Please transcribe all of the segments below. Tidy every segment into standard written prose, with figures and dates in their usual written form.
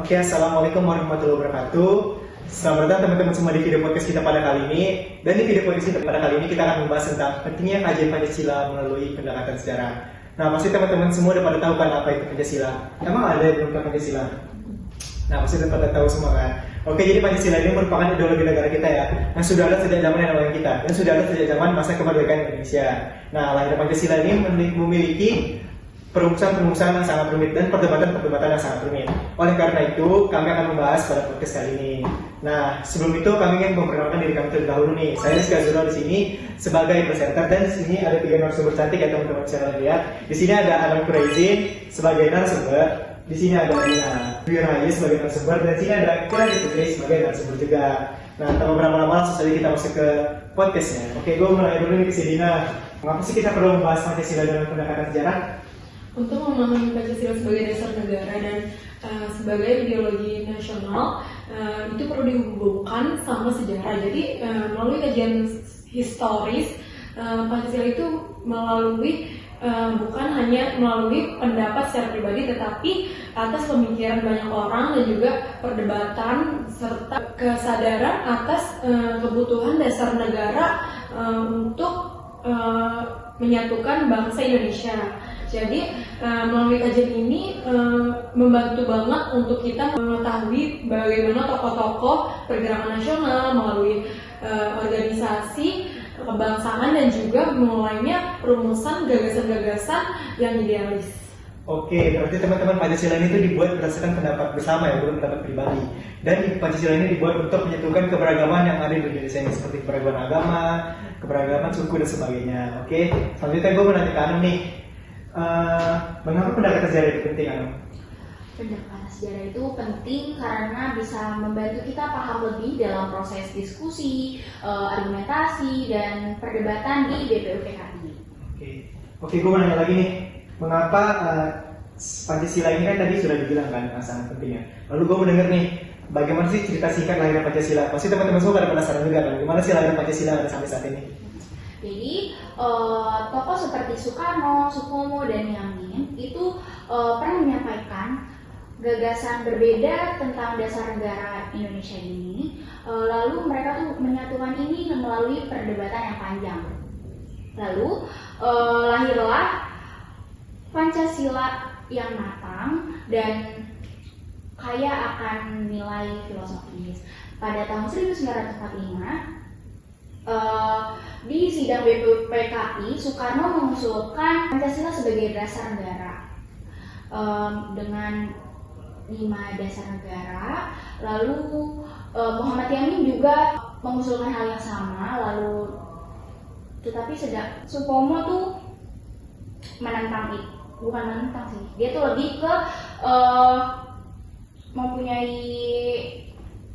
Oke, Assalamualaikum warahmatullahi wabarakatuh. Selamat datang teman-teman semua di video podcast kita pada kali ini. Dan di video podcast kita pada kali ini kita akan membahas tentang pentingnya kajian Pancasila melalui pendekatan sejarah. Nah, pasti teman-teman semua udah pada tahu kan apa itu Pancasila? Emang ada yang belum tahu Pancasila? Nah, pasti udah pada tahu semua kan? Oke, jadi Pancasila ini merupakan ideologi negara kita ya, yang sudah ada sejak zaman nenek moyang kita, dan sudah ada sejak zaman masa kemerdekaan Indonesia. Nah, lahir Pancasila ini memiliki perumusan yang sangat rumit dan perdebatan yang sangat rumit. Oleh karena itu, kami akan membahas pada podcast kali ini. Nah, sebelum itu kami ingin memperkenalkan diri kami terlebih dahulu nih. Saya Rizky Azura di sini sebagai presenter, dan di sini ada 3 narasumber cantik ya teman-teman bisa lihat. Di sini ada Adam Crazy sebagai narasumber, di sini ada Dwi Raya sebagai narasumber, dan di sini ada Kirani Putri sebagai narasumber juga. Nah, tanpa berlama-lama langsung saja kita masuk ke podcastnya. Oke, gue mulai dulu nih ke Dina. Mengapa sih kita perlu membahas Pancasila dalam pendekatan sejarah? Untuk memahami Pancasila sebagai dasar negara dan sebagai ideologi nasional, itu perlu dihubungkan sama sejarah. Jadi melalui kajian historis, Pancasila itu bukan hanya melalui pendapat secara pribadi, tetapi atas pemikiran banyak orang dan juga perdebatan serta kesadaran atas kebutuhan dasar negara untuk menyatukan bangsa Indonesia. Jadi melalui kajian ini membantu banget untuk kita mengetahui bagaimana tokoh-tokoh pergerakan nasional melalui organisasi kebangsaan dan juga mulainya perumusan gagasan-gagasan yang idealis. Oke, berarti teman-teman Pancasila ini tuh dibuat berdasarkan pendapat bersama ya, bukan pendapat pribadi. Dan Pancasila ini dibuat untuk menyatukan keberagaman yang ada di Indonesia ini, seperti keberagaman agama, keberagaman suku dan sebagainya. Oke, selanjutnya gue mau nanya ke Anum nih. Mengapa pendekatan sejarah itu penting, Anum? Pendekatan sejarah itu penting karena bisa membantu kita paham lebih dalam proses diskusi, argumentasi, dan perdebatan di BPUPKI. Oke, gue mau nanya lagi nih. Mengapa Pancasila ini kan tadi sudah dibilang kan sangat penting ya. Lalu gue mau denger nih, bagaimana sih cerita singkat lahirnya Pancasila? Pasti teman-teman semua pada penasaran juga kan, gimana sih lahirnya Pancasila sampai saat ini? Jadi tokoh seperti Soekarno, Supomo, dan Yamin itu pernah menyampaikan gagasan berbeda tentang dasar negara Indonesia ini. Lalu mereka tuh menyatukan ini melalui perdebatan yang panjang. Lalu lahirlah Pancasila yang matang dan kaya akan nilai filosofis. Pada tahun 1945 di sidang BPUPKI, Soekarno mengusulkan Pancasila sebagai dasar negara dengan 5 dasar negara. Lalu Muhammad Yamin juga mengusulkan hal yang sama. Tetapi Supomo tuh menentang itu, bukan menentang sih. Dia tuh lebih ke mempunyai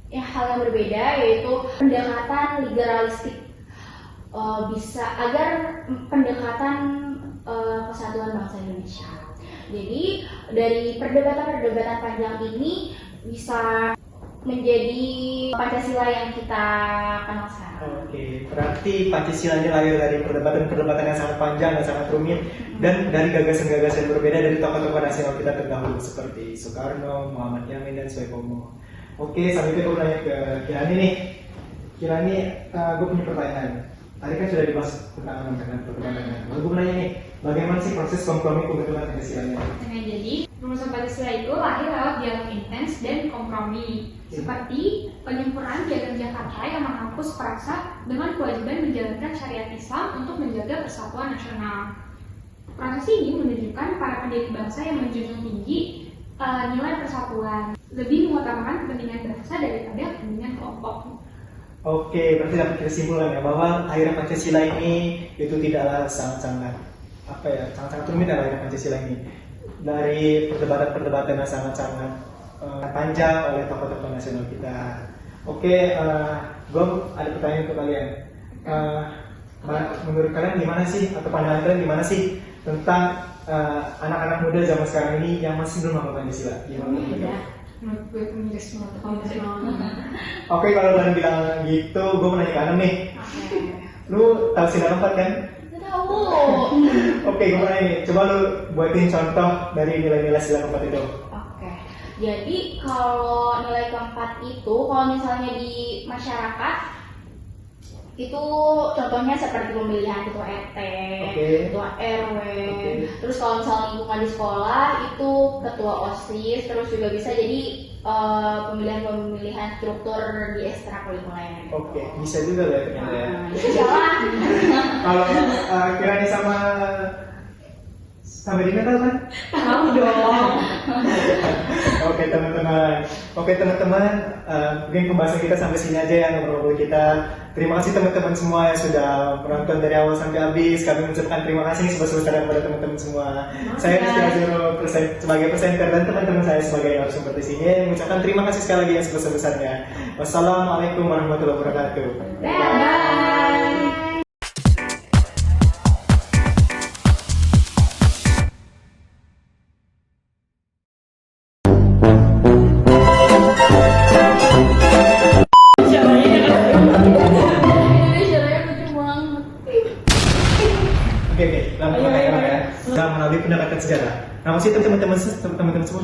hal yang berbeda, yaitu pendekatan liberalistik, agar pendekatan kesatuan bangsa Indonesia. Jadi dari perdebatan panjang ini bisa menjadi Pancasila yang kita kenal sekarang. Oke, berarti Pancasila ini lahir dari perdebatan yang sangat panjang dan sangat rumit, dan dari gagasan-gagasan berbeda dari tokoh-tokoh nasional kita terdahulu seperti Soekarno, Muhammad Yamin, dan Supomo. Oke, sampai itu gue nanya ke Kirani nih. Kirani, gue punya pertanyaan. Tadi kan sudah dibahas tentang perdebatan. Lalu gue nanya nih, bagaimana sih proses kompromi pembentukan Pancasila ini? Nah, jadi rumusan Pancasila itu lahir lewat dialog intens dan kompromi, seperti penyempurnaan Piagam Jakarta yang menghapus frasa dengan kewajiban menjalankan syariat Islam untuk menjaga persatuan nasional. Proses ini menunjukkan para pendiri bangsa yang menjunjung tinggi nilai persatuan, lebih mengutamakan kepentingan bangsa daripada kepentingan kelompok. Oke, berarti dapat kesimpulan ya bahwa akhirnya Pancasila ini itu tidaklah sangat rumit ya akhirnya Pancasila ini. Dari perdebatan yang sangat panjang oleh tokoh-tokoh nasional kita. Oke, gue ada pertanyaan untuk kalian. Menurut kalian gimana sih, atau pandangan kalian gimana sih tentang anak-anak muda zaman sekarang ini yang masih belum mengenal Pancasila? Menurut gue pemiris banget. Oke, kalau kalian bilang gitu, gue mau nanya ke Anam nih. Lu tahu Sila Keempat kan? Tahu. Oke, gue mau nanya nih. Coba lu buatin contoh dari nilai-nilai Sila Keempat itu. Oke. Jadi kalau nilai keempat itu, kalau misalnya di masyarakat itu contohnya seperti pemilihan ketua RT, ketua RW, terus kalau misalnya lingkungan di sekolah itu ketua OSIS, terus juga bisa jadi pemilihan struktur di ekstrakurikuler. Oke, bisa juga lah ternyata ya. Insya Allah. Kalau kiranya sama Dina tahu kan? Tahu dong. Oke teman-teman, mungkin pembahasan kita sampai sini aja ya, ngobrol kita. Terima kasih teman-teman semua yang sudah menonton dari awal sampai habis. Kami mengucapkan terima kasih sebesar-besarnya kepada teman-teman semua. Saya Rizky Azuro sebagai presenter dan teman-teman saya sebagai narasumber di sini mengucapkan terima kasih sekali lagi yang sebesar-besarnya. Wassalamualaikum warahmatullahi wabarakatuh. Bye. Oke, lama ya. Dalam melalui pendekatan sejarah. Nah, masih teman-teman semua